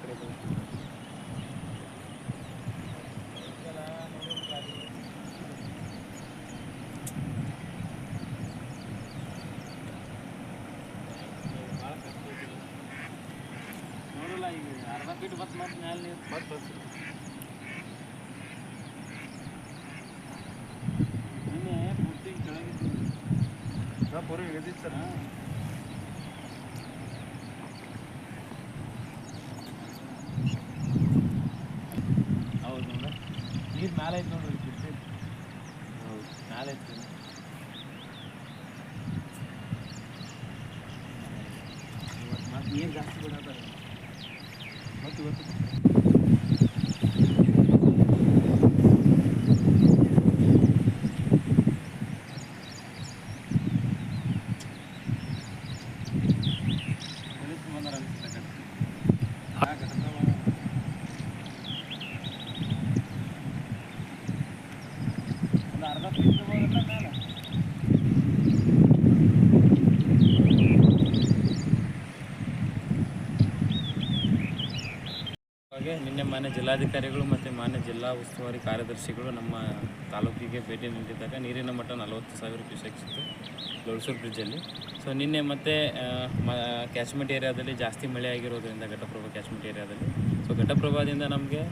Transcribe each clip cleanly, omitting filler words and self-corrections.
ಕಡೆ ನೋಡಲ್ಲ ಈಗ ಅರ್ಧ ಫೀಟ್ ಬಸ್ ಮತ್ತೆ ಮ್ಯಾಲೆ ನೀರು ಬಸ್ ನಿನ್ನೆ ಪೂರ್ತಿ ಕೆಳಗಿತ್ತು ಪೂರ್ವ ಇಳಿದಿತ್ತು ಸರ್. ಹೌದು ನೋಡ ನೀರು ಮ್ಯಾಲೆ ಐತೆ ನೋಡ್ರಿ ಹೌದು ಮ್ಯಾಲೆ ಐತೆ ಮತ್ತೆ ನೀರು ಜಾಸ್ತಿ ಬಿಡೋದು ಮತ್ತು ಇವತ್ತು ಅರ್ಧ ಫೀಟ್ ಹೋಗೋದಲ್ಲ ಮೇಲೆ ಹಾಗೆ ನಿನ್ನೆ ಮಾನ್ಯ ಜಿಲ್ಲಾಧಿಕಾರಿಗಳು ಮತ್ತು ಮಾನ್ಯ ಜಿಲ್ಲಾ ಉಸ್ತುವಾರಿ ಕಾರ್ಯದರ್ಶಿಗಳು ನಮ್ಮ ತಾಲೂಕಿಗೆ ಭೇಟಿ ನೀಡಿದಾಗ ನೀರಿನ ಮಟ್ಟ 40,000 ಕ್ಯೂಸೆಕ್ಸ್ ಇತ್ತು ಲೋಳ್ಸೂರು ಬ್ರಿಡ್ಜಲ್ಲಿ. ಸೊ ನಿನ್ನೆ ಮತ್ತೆ ಕ್ಯಾಚ್ಮೆಂಟ್ ಏರಿಯಾದಲ್ಲಿ ಜಾಸ್ತಿ ಮಳೆ ಆಗಿರೋದ್ರಿಂದ ಘಟಪ್ರಭಾ ಕ್ಯಾಚ್ಮೆಂಟ್ ಏರಿಯಾದಲ್ಲಿ ಸೊ ಘಟಪ್ರಭಾದಿಂದ ನಮಗೆ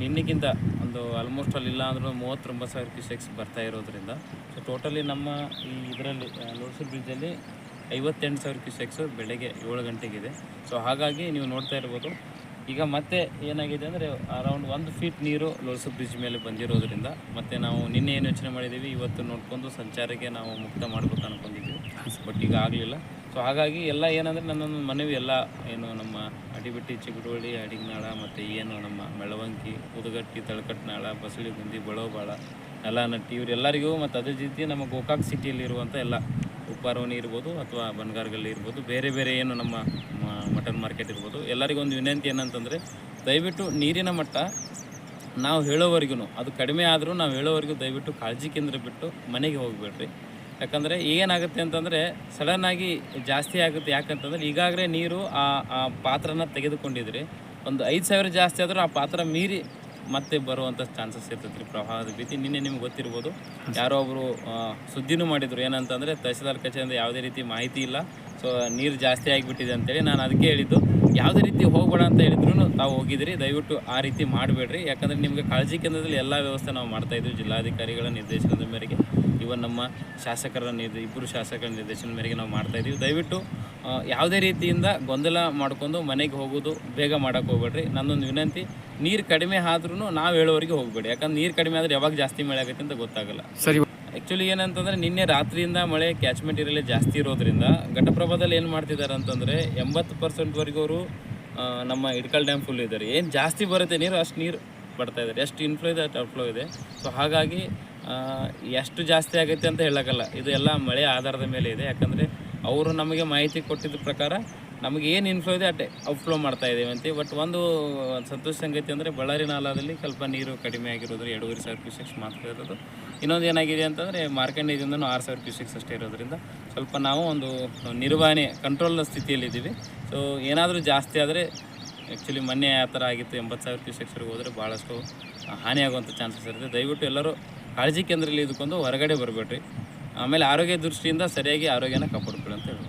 ನಿನ್ನೆಗಿಂತ ಒಂದು ಆಲ್ಮೋಸ್ಟ್ ಅಲ್ಲಿ ಇಲ್ಲ ಅಂದರೂ 39,000 ಕ್ಯೂಸೆಕ್ಸ್ ಬರ್ತಾ ಇರೋದ್ರಿಂದ ಸೊ ಟೋಟಲಿ ನಮ್ಮ ಈ ಇದರಲ್ಲಿ ಲೋಳ್ಸೂರು ಬ್ರಿಡ್ಜಲ್ಲಿ 58,000 ಕ್ಯೂಸೆಕ್ಸು ಬೆಳಗ್ಗೆ 7 ಗಂಟೆಗಿದೆ. ಸೊ ಹಾಗಾಗಿ ನೀವು ನೋಡ್ತಾ ಇರ್ಬೋದು ಈಗ ಮತ್ತೆ ಏನಾಗಿದೆ ಅಂದರೆ ಅರೌಂಡ್ 1 ಫೀಟ್ ನೀರು ಲೋಳ್ಸೂರು ಬ್ರಿಡ್ಜ್ ಮೇಲೆ ಬಂದಿರೋದ್ರಿಂದ ಮತ್ತು ನಾವು ನಿನ್ನೆ ಏನು ಯೋಚನೆ ಮಾಡಿದ್ದೀವಿ ಇವತ್ತು ನೋಡ್ಕೊಂಡು ಸಂಚಾರಕ್ಕೆ ನಾವು ಮುಕ್ತ ಮಾಡಬೇಕು ಅಂದ್ಕೊಂಡಿದ್ದೀವಿ, ಬಟ್ ಈಗ ಆಗಲಿಲ್ಲ. ಸೊ ಹಾಗಾಗಿ ಎಲ್ಲ ಏನಂದರೆ ನನ್ನೊಂದು ಮನವಿ ಎಲ್ಲ ಏನು ನಮ್ಮ ಅಡಿಬಿಟ್ಟಿ, ಚಿಗಡೋಳಿ, ಅಡಿಗನಾಳ ಮತ್ತು ಏನು ನಮ್ಮ ಮೆಳವಂಕಿ, ಉದಗಟ್ಟಿ, ತಳಕಟ್ನಾಳ, ಬಸಳಿಗುಂದಿ, ಬಳೋಬಾಳ, ನೆಲನಟ್ಟಿ ಇವರೆಲ್ಲರಿಗೂ ಮತ್ತು ಅದೇ ರೀತಿ ನಮ್ಮ ಗೋಕಾಕ್ ಸಿಟಿಯಲ್ಲಿರುವಂಥ ಎಲ್ಲ ಉಪ್ಪಾರವಣಿ ಇರ್ಬೋದು ಅಥವಾ ಬನ್ಗಾರ್ಗಲ್ಲಿ ಇರ್ಬೋದು, ಬೇರೆ ಬೇರೆ ಏನು ನಮ್ಮ ಮಟನ್ ಮಾರ್ಕೆಟ್ ಇರ್ಬೋದು, ಎಲ್ಲರಿಗೊಂದು ವಿನಂತಿ ಏನಂತಂದರೆ ದಯವಿಟ್ಟು ನೀರಿನ ಮಟ್ಟ ನಾವು ಹೇಳೋವರೆಗೂ ಅದು ಕಡಿಮೆ ಆದರೂ ನಾವು ಹೇಳೋವರೆಗೂ ದಯವಿಟ್ಟು ಕಾಳಜಿ ಕೇಂದ್ರ ಬಿಟ್ಟು ಮನೆಗೆ ಹೋಗಬೇಡ್ರಿ. ಯಾಕಂದರೆ ಏನಾಗುತ್ತೆ ಅಂತಂದರೆ ಸಡನ್ನಾಗಿ ಜಾಸ್ತಿ ಆಗುತ್ತೆ. ಯಾಕಂತಂದರೆ ಈಗಾಗಲೇ ನೀರು ಆ ಪಾತ್ರನ ತೆಗೆದುಕೊಂಡಿದ್ರಿ, ಒಂದು 5,000 ಜಾಸ್ತಿ ಆದರೂ ಆ ಪಾತ್ರ ಮೀರಿ ಮತ್ತೆ ಬರುವಂಥ ಚಾನ್ಸಸ್ ಇರ್ತೈತೆ ರೀ ಪ್ರವಾಹದ ಭೀತಿ. ನಿನ್ನೆ ನಿಮ್ಗೆ ಗೊತ್ತಿರ್ಬೋದು ಯಾರೋ ಒಬ್ಬರು ಸುದ್ದಿನೂ ಮಾಡಿದರು ಏನಂತಂದರೆ ತಹಸೀಲ್ದಾರ್ ಕಚೇರಿಯಿಂದ ಯಾವುದೇ ರೀತಿ ಮಾಹಿತಿ ಇಲ್ಲ, ಸೊ ನೀರು ಜಾಸ್ತಿ ಆಗಿಬಿಟ್ಟಿದೆ ಅಂತೇಳಿ. ನಾನು ಅದಕ್ಕೆ ಹೇಳಿದ್ದು ಯಾವುದೇ ರೀತಿ ಹೋಗಬೇಡ ಅಂತ ಹೇಳಿದ್ರು ತಾವು ಹೋಗಿದ್ರಿ, ದಯವಿಟ್ಟು ಆ ರೀತಿ ಮಾಡಬೇಡ್ರಿ. ಯಾಕಂದರೆ ನಿಮಗೆ ಕಾಳಜಿ ಕೇಂದ್ರದಲ್ಲಿ ಎಲ್ಲ ವ್ಯವಸ್ಥೆ ನಾವು ಮಾಡ್ತಾಯಿದ್ವಿ ಜಿಲ್ಲಾಧಿಕಾರಿಗಳ ನಿರ್ದೇಶನದ ಮೇರೆಗೆ, ಇವನ್ ನಮ್ಮ ಶಾಸಕರ ಇಬ್ಬರು ಶಾಸಕರ ನಿರ್ದೇಶನದ ಮೇರೆಗೆ ನಾವು ಮಾಡ್ತಾಯಿದ್ದೀವಿ. ದಯವಿಟ್ಟು ಯಾವುದೇ ರೀತಿಯಿಂದ ಗೊಂದಲ ಮಾಡ್ಕೊಂಡು ಮನೆಗೆ ಹೋಗೋದು ಬೇಗ ಮಾಡೋಕ್ಕೆ ಹೋಗ್ಬೇಡ್ರಿ. ನನ್ನೊಂದು ವಿನಂತಿ, ನೀರು ಕಡಿಮೆ ಆದ್ರೂ ನಾವು ಹೇಳೋವರೆಗೆ ಹೋಗಬೇಡಿ. ಯಾಕಂದ್ರೆ ನೀರು ಕಡಿಮೆ ಆದರೆ ಯಾವಾಗ ಜಾಸ್ತಿ ಮಳೆ ಆಗುತ್ತೆ ಅಂತ ಗೊತ್ತಾಗಲ್ಲ. ಸರಿ, ಆ್ಯಕ್ಚುಲಿ ಏನಂತಂದರೆ ನಿನ್ನೆ ರಾತ್ರಿಯಿಂದ ಮಳೆ ಕ್ಯಾಚ್ಮೆಂಟ್ ಏರಿಯಾ ಜಾಸ್ತಿ ಇರೋದ್ರಿಂದ ಘಟಪ್ರಭಾದಲ್ಲಿ ಏನು ಮಾಡ್ತಿದ್ದಾರೆ ಅಂತಂದರೆ 80% ಅವರು ನಮ್ಮ ಇಡ್ಕಲ್ ಡ್ಯಾಮ್ ಫುಲ್ ಇದ್ದಾರೆ. ಏನು ಜಾಸ್ತಿ ಬರುತ್ತೆ ನೀರು ಅಷ್ಟು ನೀರು ಬರ್ತಾಯಿದ್ದಾರೆ, ಎಷ್ಟು ಇನ್ಫ್ಲೋ ಇದೆ ಅಷ್ಟು ಔಟ್ಫ್ಲೋ ಇದೆ. ಸೊ ಹಾಗಾಗಿ ಎಷ್ಟು ಜಾಸ್ತಿ ಆಗುತ್ತೆ ಅಂತ ಹೇಳೋಕ್ಕಲ್ಲ, ಇದು ಎಲ್ಲ ಮಳೆ ಆಧಾರದ ಮೇಲೆ ಇದೆ. ಯಾಕಂದರೆ ಅವರು ನಮಗೆ ಮಾಹಿತಿ ಕೊಟ್ಟಿದ್ದ ಪ್ರಕಾರ ನಮಗೆ ಏನು ಇನ್ಫ್ಲೋ ಇದೆ ಅಷ್ಟೇ ಔಟ್ಫ್ಲೋ ಮಾಡ್ತಾ ಇದ್ದೀವಿ ಅಂತ. ಬಟ್ ಒಂದು ಸಂತೋಷ ಸಂಗತಿ ಅಂದರೆ ಬಳ್ಳಾರಿ ನಾಲಾದಲ್ಲಿ ಸ್ವಲ್ಪ ನೀರು ಕಡಿಮೆ ಆಗಿರೋದ್ರೆ 2,500 ಕ್ಯೂಸೆಕ್ಸ್ ಮಾತ್ರ ಇರೋದು. ಇನ್ನೊಂದು ಏನಾಗಿದೆ ಅಂತಂದರೆ ಮಾರ್ಕಂಡೇಜಿಂದ 6,000 ಕ್ಯೂಸೆಕ್ಸ್ ಅಷ್ಟೇ ಇರೋದ್ರಿಂದ ಸ್ವಲ್ಪ ನಾವು ಒಂದು ನಿರ್ವಹಣೆ ಕಂಟ್ರೋಲ್ನ ಸ್ಥಿತಿಯಲ್ಲಿದ್ದೀವಿ. ಸೊ ಏನಾದರೂ ಜಾಸ್ತಿ ಆದರೆ ಆ್ಯಕ್ಚುಲಿ ಮೊನ್ನೆ ಆ ಥರ ಆಗಿತ್ತು, 80,000 ಕ್ಯೂಸೆಕ್ಸ್ವರೆಗೆ ಹೋದರೆ ಭಾಳಷ್ಟು ಹಾನಿಯಾಗುವಂಥ ಚಾನ್ಸಸ್ ಇರುತ್ತೆ. ದಯವಿಟ್ಟು ಎಲ್ಲರೂ ಕಾಳಜಿ ಕೇಂದ್ರದಲ್ಲಿ ಇದ್ಕೊಂಡು ಹೊರಗಡೆ ಬರಬೇಡ್ರಿ. ಆಮೇಲೆ ಆರೋಗ್ಯ ದೃಷ್ಟಿಯಿಂದ ಸರಿಯಾಗಿ ಆರೋಗ್ಯನ ಕಾಪಾಡ್ಕೊಳ್ಳಿ ಅಂತ ಹೇಳಿ.